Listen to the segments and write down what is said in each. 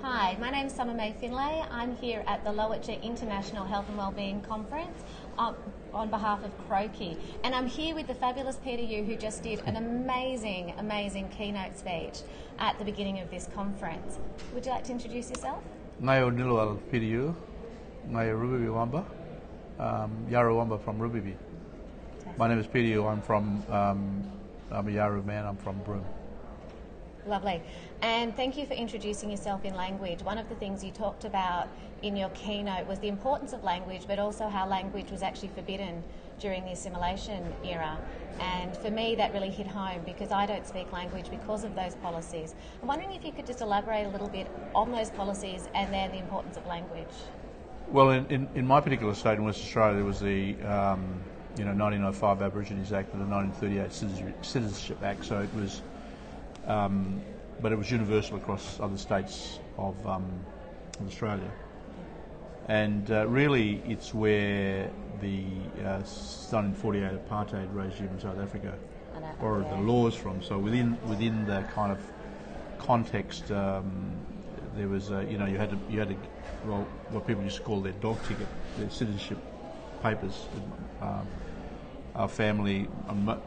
Hi, my name is Summer May Finlay. I'm here at the Lowitja International Health and Wellbeing Conference on behalf of Croaky. And I'm here with the fabulous Peter Yu, who just did an amazing keynote speech at the beginning of this conference. Would you like to introduce yourself? Ngayo Nilwal Peter Yu, Ngayo Rubibi Wamba, Yaru Wamba from Rubibi. My name is Peter Yu. I'm a Yaru man. I'm from Broome. Lovely. And thank you for introducing yourself in language. One of the things you talked about in your keynote was the importance of language, but also how language was actually forbidden during the assimilation era. And for me, that really hit home because I don't speak language because of those policies. I'm wondering if you could just elaborate a little bit on those policies and then the importance of language. Well, in my particular state in Western Australia, there was the 1905 Aborigines Act and the 1938 Citizenship Act. So it was. But it was universal across other states of Australia. And really it's where the 1948 apartheid regime in South Africa borrowed the laws from. So within the kind of context, there was you had to what people used to call their dog ticket, their citizenship papers. Our family,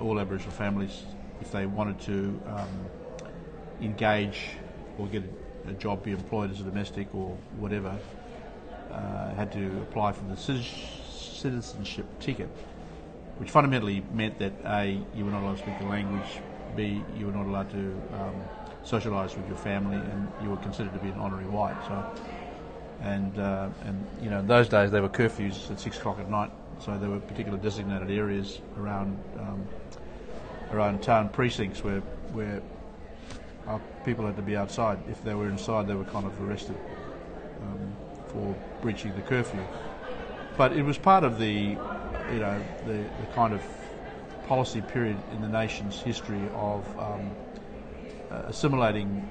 all Aboriginal families, if they wanted to engage or get a job, be employed as a domestic or whatever, had to apply for the citizenship ticket, which fundamentally meant that A, you were not allowed to speak the language, B, you were not allowed to socialise with your family, and you were considered to be an honorary white. So, and in those days there were curfews at 6 o'clock at night, so there were particular designated areas around town precincts where people had to be outside. If they were inside, they were kind of arrested for breaching the curfew. But it was part of the kind of policy period in the nation's history of assimilating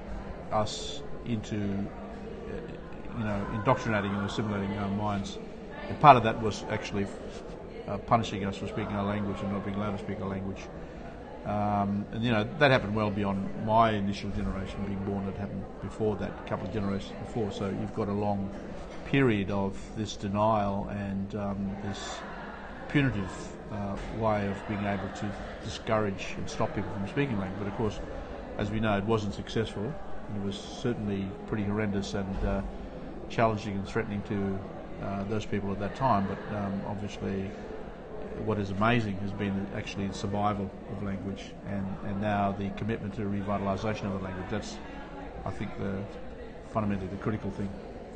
us into, indoctrinating and assimilating our minds. And part of that was actually punishing us for speaking our language and not being allowed to speak our language. That happened well beyond my initial generation being born. It happened before that, a couple of generations before. So you've got a long period of this denial and this punitive way of being able to discourage and stop people from speaking language. But of course, as we know, it wasn't successful. It was certainly pretty horrendous and challenging and threatening to those people at that time. But obviously, what is amazing has been actually the survival of language and now the commitment to revitalisation of the language. That's, I think, fundamentally the critical thing.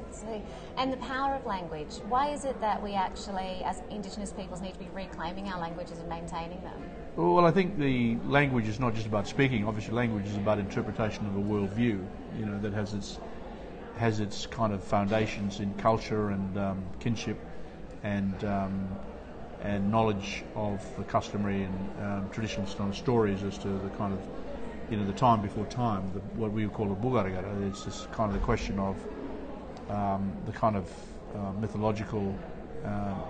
Absolutely. And the power of language. Why is it that we actually, as Indigenous peoples, need to be reclaiming our languages and maintaining them? Well, I think the language is not just about speaking. Obviously, language is about interpretation of a worldview, that has its kind of foundations in culture and kinship and knowledge of the customary and traditional stories as to the kind of, the time before time, what we would call a bugaragara. It's just kind of the question of the kind of mythological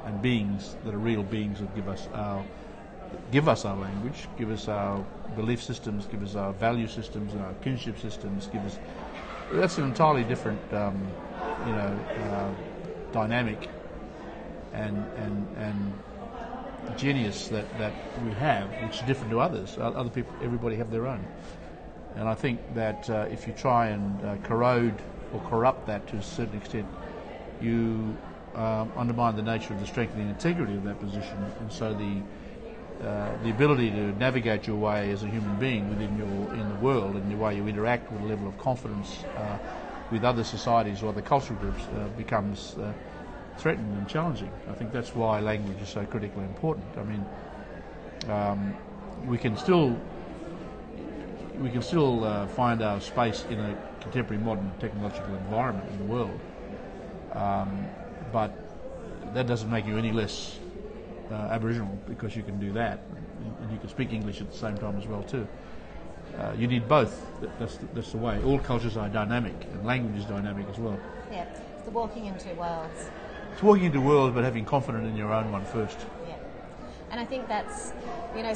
and beings that are real beings that give us our language, give us our belief systems, give us our value systems, our kinship systems, that's an entirely different, dynamic and genius that we have, which is different to others. Other people, everybody have their own. And I think that if you try and corrode or corrupt that to a certain extent, you undermine the nature of the strength and the integrity of that position. And so the ability to navigate your way as a human being in the world and the way you interact with a level of confidence with other societies or other cultural groups becomes threatened and challenging. I think that's why language is so critically important. I mean, we can still find our space in a contemporary modern technological environment in the world, but that doesn't make you any less Aboriginal because you can do that, and you can speak English at the same time as well too. You need both. That's the way. All cultures are dynamic, and language is dynamic as well. Yeah, it's the walking into worlds. It's walking into worlds, but having confidence in your own one first. Yeah, and I think that's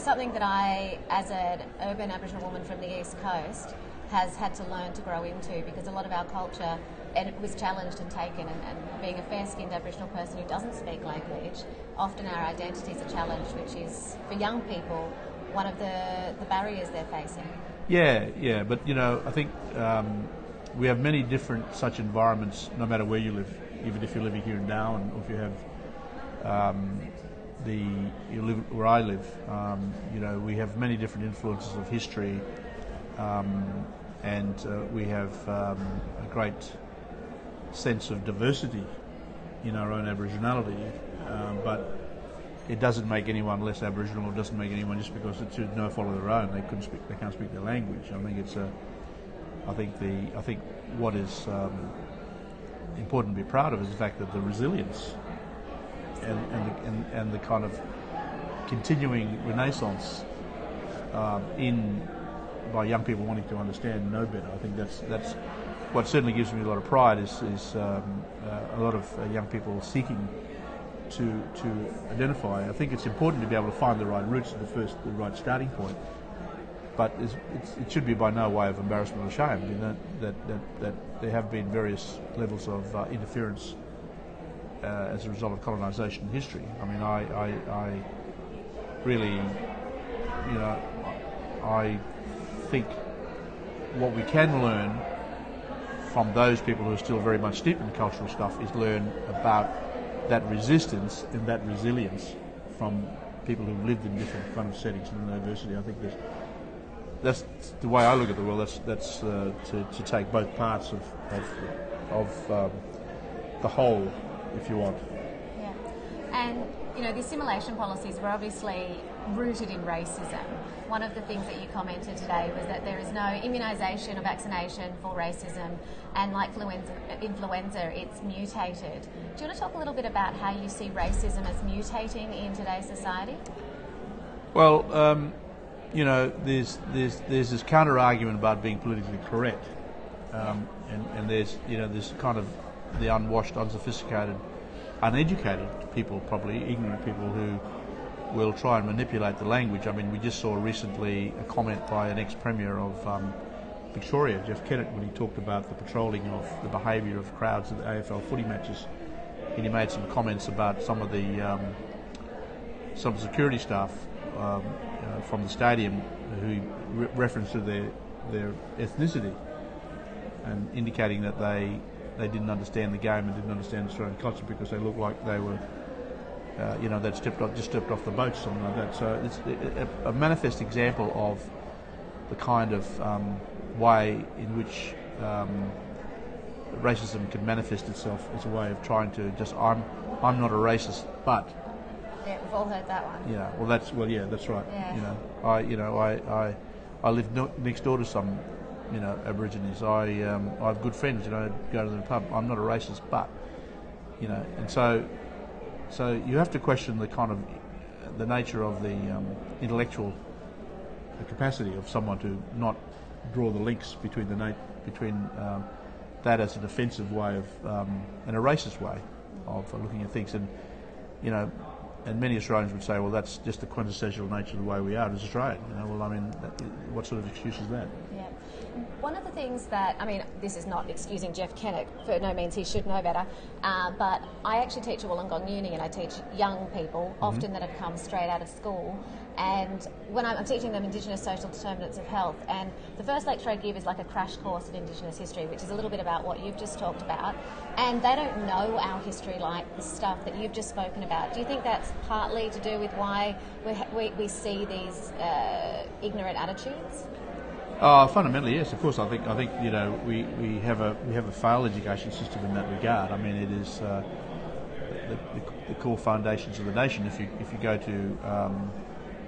something that I, as an urban Aboriginal woman from the East Coast, has had to learn to grow into, because a lot of our culture, and it was challenged and taken, and being a fair-skinned Aboriginal person who doesn't speak language, often our identities are challenged, which is, for young people, one of the barriers they're facing. Yeah, but I think we have many different such environments, no matter where you live, even if you're living here in Darwin, or if you have you live where I live. We have many different influences of history, and we have a great sense of diversity in our own Aboriginality, but it doesn't make anyone less Aboriginal, or doesn't make anyone, just because it's no fault of their own, they can't speak their language. I think what is important to be proud of is the fact that the resilience and the kind of continuing renaissance by young people wanting to understand and know better. I think that's what certainly gives me a lot of pride is a lot of young people seeking to identify. I think it's important to be able to find the right roots, the right starting point. But it should be by no way of embarrassment or shame. That there have been various levels of interference as a result of colonisation in history. I mean, I really, I think what we can learn from those people who are still very much steeped in cultural stuff is learn about that resistance and that resilience from people who've lived in different kind of settings and diversity. I think that's the way I look at the world. That's to take both parts of the whole, if you want. Yeah, and the assimilation policies were obviously rooted in racism. One of the things that you commented today was that there is no immunisation or vaccination for racism, and like influenza, it's mutated. Do you want to talk a little bit about how you see racism as mutating in today's society? Well, there's this counter argument about being politically correct, and there's this kind of the unwashed, unsophisticated, uneducated people, probably ignorant people, who will try and manipulate the language. I mean, we just saw recently a comment by an ex-premier of Victoria, Jeff Kennett, when he talked about the patrolling of the behaviour of crowds at the AFL footy matches, and he made some comments about some of the security staff from the stadium who referenced to their ethnicity, and indicating that they didn't understand the game and didn't understand Australian culture because they looked like they were, they'd just stepped off the boat, something like that. So it's a manifest example of the kind of way in which racism can manifest itself as a way of trying to just, I'm not a racist, but. Yeah, we've all heard that one. Yeah, that's right. Yeah. I live next door to some, Aborigines. I have good friends. Go to the pub. I'm not a racist, but, and so you have to question the kind of the nature of the intellectual capacity of someone to not draw the links between that as a defensive way of and a racist way of looking at things, and and many Australians would say, well, that's just the quintessential nature of the way we are as Australian. Well, I mean, what sort of excuse is that? Yeah. One of the things that, this is not excusing Jeff Kennett, for no means he should know better, but I actually teach at Wollongong Uni, and I teach young people, often that have come straight out of school, and when I'm teaching them Indigenous social determinants of health, and the first lecture I give is like a crash course of Indigenous history, which is a little bit about what you've just talked about, and they don't know our history like the stuff that you've just spoken about. Do you think that's partly to do with why we see these ignorant attitudes? Fundamentally, yes. Of course, I think we have a failed education system in that regard. I mean, it is the core foundations of the nation. If you go to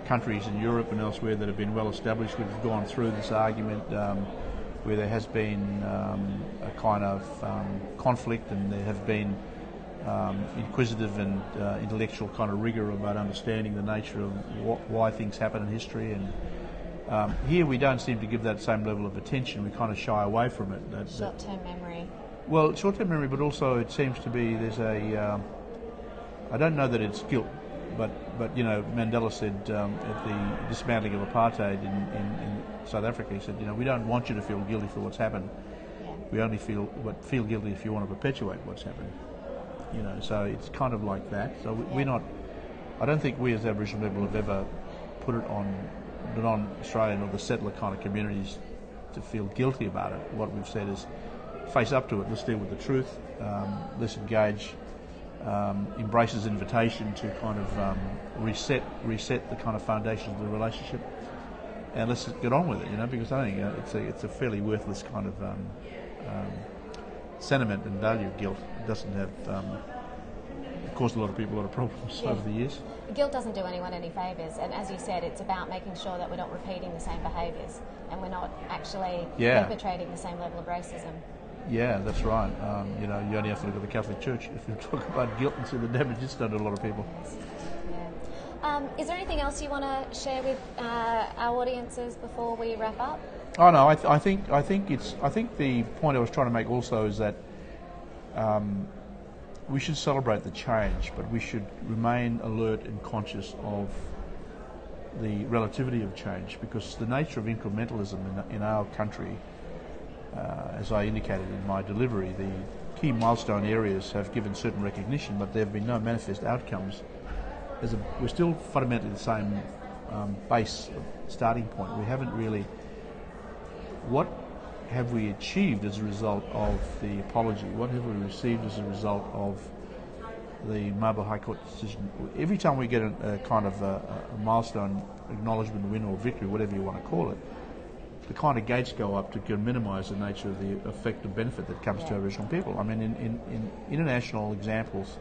countries in Europe and elsewhere that have been well established, we've gone through this argument where there has been a kind of conflict, and there have been inquisitive and intellectual kind of rigour about understanding the nature of why things happen in history. And here we don't seem to give that same level of attention. We kind of shy away from it. Short-term memory. Well, short-term memory, but also it seems to be there's I don't know that it's guilt, but but Mandela said at the dismantling of apartheid in South Africa, he said, we don't want you to feel guilty for what's happened. We only feel guilty if you want to perpetuate what's happened. So it's kind of like that. So we're not. I don't think we as Aboriginal people have ever put it on the non-Australian or the settler kind of communities to feel guilty about it. What we've said is face up to it. Let's deal with the truth. Let's engage. Embrace his invitation to kind of reset the kind of foundations of the relationship, and let's get on with it. Because I think it's a fairly worthless kind of sentiment and value. Guilt. It doesn't have caused a lot of people a lot of problems over the years. Guilt doesn't do anyone any favours, and as you said, it's about making sure that we're not repeating the same behaviours and we're not actually perpetrating the same level of racism. Yeah, that's right. You only have to look at the Catholic Church if you talk about guilt and see the damage it's done to a lot of people. Yes. Yeah. Is there anything else you want to share with our audiences before we wrap up? Oh no, I think the point I was trying to make also is that we should celebrate the change, but we should remain alert and conscious of the relativity of change, because the nature of incrementalism in our country, as I indicated in my delivery, the key milestone areas have given certain recognition, but there have been no manifest outcomes. We're still fundamentally the same base starting point. We haven't really. What have we achieved as a result of the apology? What have we received as a result of the Marlborough High Court decision? Every time we get a kind of a milestone acknowledgement, win or victory, whatever you want to call it, the kind of gates go up to minimise the nature of the effect and benefit that comes to Aboriginal people. I mean, in international examples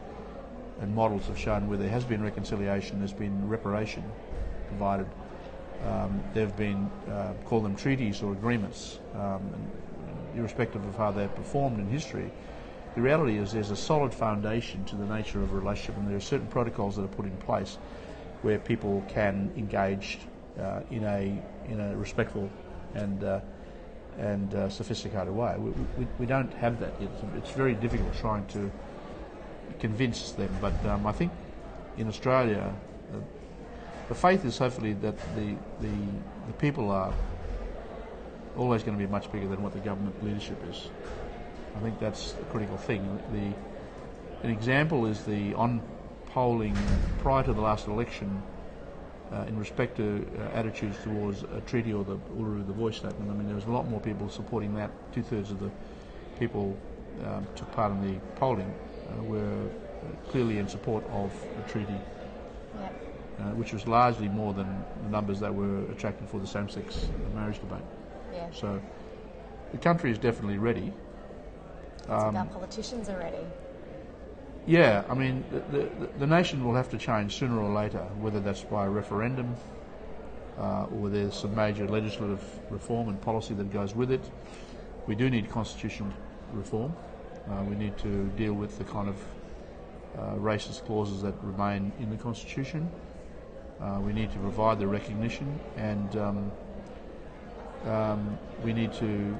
and models have shown where there has been reconciliation, there's been reparation provided. There have been, call them treaties or agreements, and irrespective of how they're performed in history. The reality is there's a solid foundation to the nature of a relationship, and there are certain protocols that are put in place where people can engage in a respectful and sophisticated way. We don't have that yet. It's very difficult trying to convince them, but I think in Australia the faith is hopefully that the people are always going to be much bigger than what the government leadership is. I think that's the critical thing. An example is the on-polling prior to the last election in respect to attitudes towards a treaty or the Uluru, the voice statement. I mean, there was a lot more people supporting that. 2/3 of the people took part in the polling were clearly in support of a treaty. Yep. Which was largely more than the numbers that were attracted for the same-sex marriage debate. Yeah. So the country is definitely ready. Our politicians are ready. Yeah, I mean, the nation will have to change sooner or later, whether that's by a referendum or there's some major legislative reform and policy that goes with it. We do need constitutional reform. We need to deal with the kind of racist clauses that remain in the Constitution. We need to provide the recognition, and we need to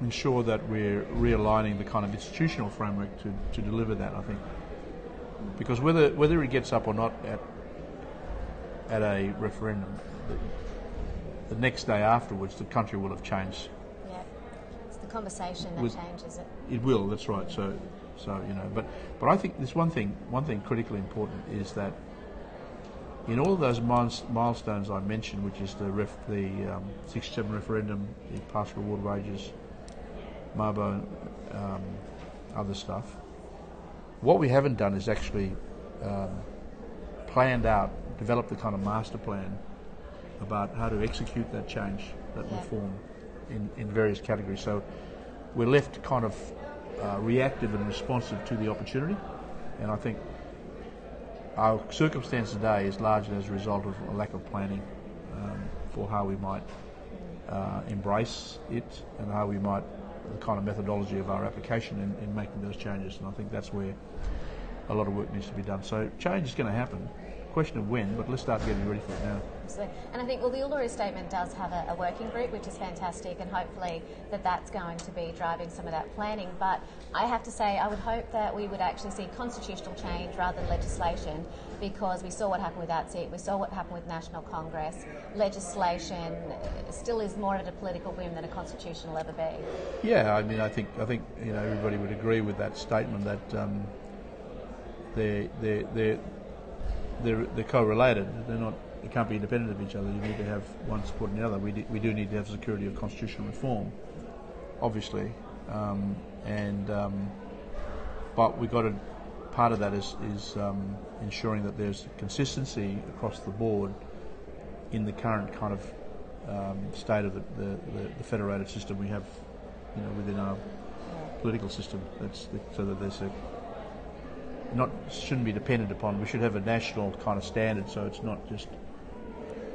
ensure that we're realigning the kind of institutional framework to deliver that, I think. Because whether it gets up or not at a referendum, the next day afterwards, the country will have changed. Yeah, it's the conversation that changes it. It will. That's right. So but I think there's one thing critically important is that in all of those milestones I mentioned, which is the 67 referendum, the pastoral award wages, Mabo, other stuff, what we haven't done is actually planned out, developed the kind of master plan about how to execute that change, that reform in various categories. So we're left kind of reactive and responsive to the opportunity, and I think our circumstance today is largely as a result of a lack of planning for how we might embrace it and how we might, the kind of methodology of our application in making those changes. And I think that's where a lot of work needs to be done. So change is going to happen. Question of when, but let's start getting ready for it now. Absolutely. And I think, well, the Uluru Statement does have a working group, which is fantastic, and hopefully that's going to be driving some of that planning. But I have to say, I would hope that we would actually see constitutional change rather than legislation, because we saw what happened with ATSIC, we saw what happened with National Congress. Legislation still is more of a political whim than a constitution will ever be. Yeah, I mean, I think everybody would agree with that statement that they're correlated. They can't be independent of each other. You need to have one supporting the other. We do need to have security of constitutional reform, obviously, but we got to. Part of that is ensuring that there's consistency across the board in the current kind of state of the federated system we have, within our political system. So that there's shouldn't be dependent upon. We should have a national kind of standard, so it's not just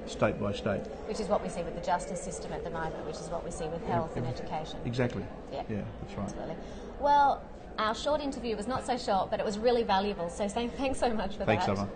state by state. Which is what we see with the justice system at the moment, which is what we see with health and education. Exactly. Yeah, that's right. Absolutely. Well, our short interview was not so short, but it was really valuable. So thanks so much for that. Thanks, Emma.